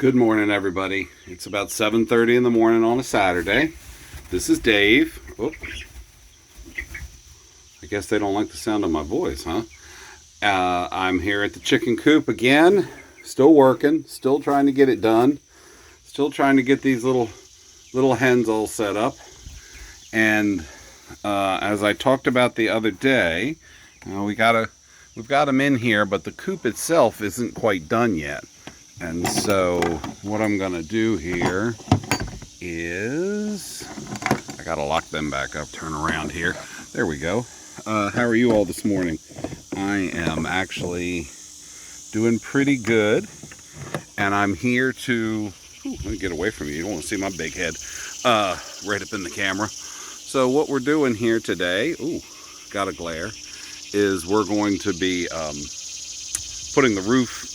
Good morning, everybody. It's about 7:30 in the morning on a Saturday. This is Dave. Oh, I guess they don't like the sound of my voice, huh? I'm here at the chicken coop again. Still working. Still trying to get it done. Still trying to get these little hens all set up. And as I talked about the other day, we've got them in here, but the coop itself isn't quite done yet. And so what I'm going to do here is, I got to lock them back up, turn around here. There we go. How are you all this morning? I am actually doing pretty good. And I'm here to, let me get away from you. You don't want to see my big head right up in the camera. So what we're doing here today, got a glare, is we're going to be putting the roof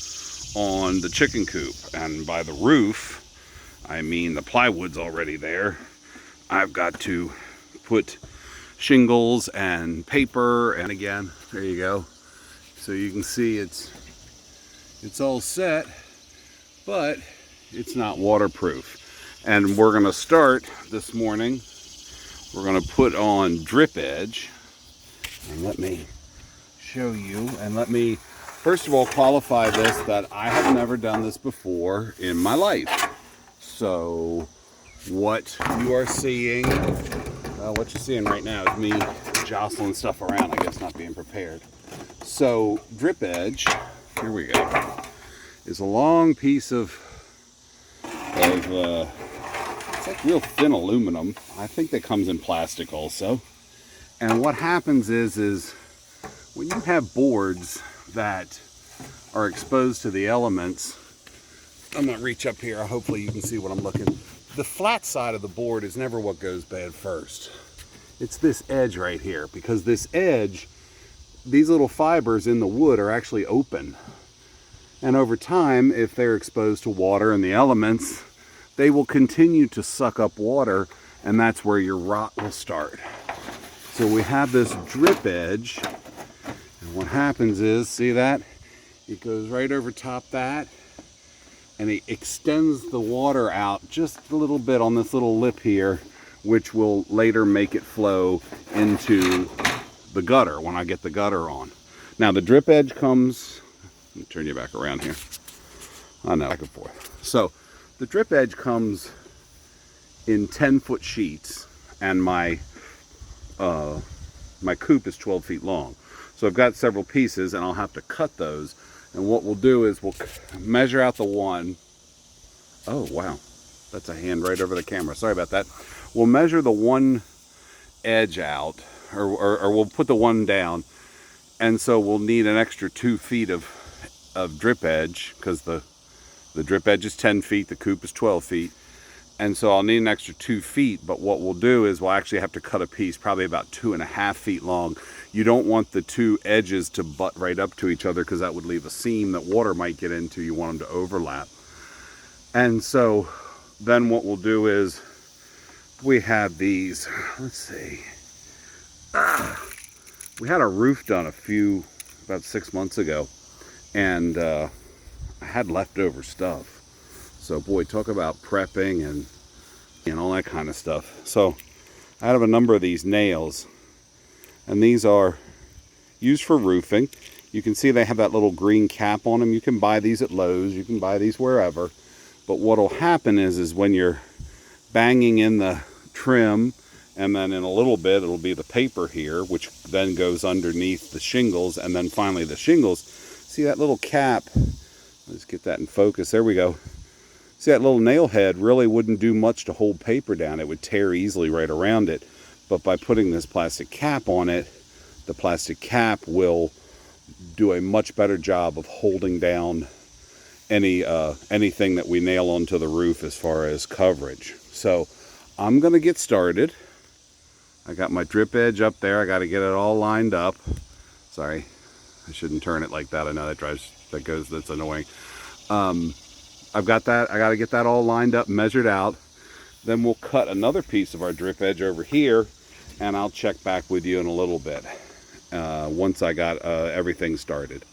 on the chicken coop. And by the roof, I mean the plywood's already there. I've got to put shingles and paper, and again, there you go. So you can see it's all set, but it's not waterproof. And we're gonna start this morning, we're gonna put on drip edge. And let me show you, and let me first of all qualify this that I have never done this before in my life. So what you are seeing, what you're seeing right now is me jostling stuff around, I guess not being prepared. So drip edge, here we go, is a long piece of it's like real thin aluminum. I think that comes in plastic also. And what happens is when you have boards that are exposed to the elements, I'm gonna reach up here, hopefully you can see what I'm looking. The flat side of the board is never what goes bad first. It's this edge right here, because this edge, these little fibers in the wood are actually open. And over time, if they're exposed to water and the elements, they will continue to suck up water, and that's where your rot will start. So we have this drip edge. And what happens is, see that? It goes right over top that, and it extends the water out just a little bit on this little lip here, which will later make it flow into the gutter when I get the gutter on. Now the drip edge comes, let me turn you back around here. I know, back and forth. So the drip edge comes in 10-foot sheets, and my coop is 12 feet long. So I've got several pieces, and I'll have to cut those. And what we'll do is we'll measure out the one. Oh, wow. That's a hand right over the camera. Sorry about that. We'll measure the one edge out, or we'll put the one down. And so we'll need an extra 2 feet of drip edge, because the drip edge is 10 feet, the coop is 12 feet. And so I'll need an extra 2 feet, but what we'll do is we'll actually have to cut a piece probably about 2.5 feet long. You don't want the two edges to butt right up to each other, because that would leave a seam that water might get into. You want them to overlap. And so then what we'll do is we have these, let's see. We had a roof done about 6 months ago, and I had leftover stuff. So boy, talk about prepping and all that kind of stuff. So I have a number of these nails, and these are used for roofing. You can see they have that little green cap on them. You can buy these at Lowe's, you can buy these wherever. But what'll happen is when you're banging in the trim, and then in a little bit it'll be the paper here, which then goes underneath the shingles, and then finally the shingles. See that little cap? Let's get that in focus. There we go. See, that little nail head really wouldn't do much to hold paper down. It would tear easily right around it. But by putting this plastic cap on it, the plastic cap will do a much better job of holding down anything that we nail onto the roof as far as coverage. So I'm going to get started. I got my drip edge up there. I got to get it all lined up. Sorry, I shouldn't turn it like that. I know that's annoying. I've got that. I got to get that all lined up, measured out. Then we'll cut another piece of our drip edge over here, and I'll check back with you in a little bit once I got everything started.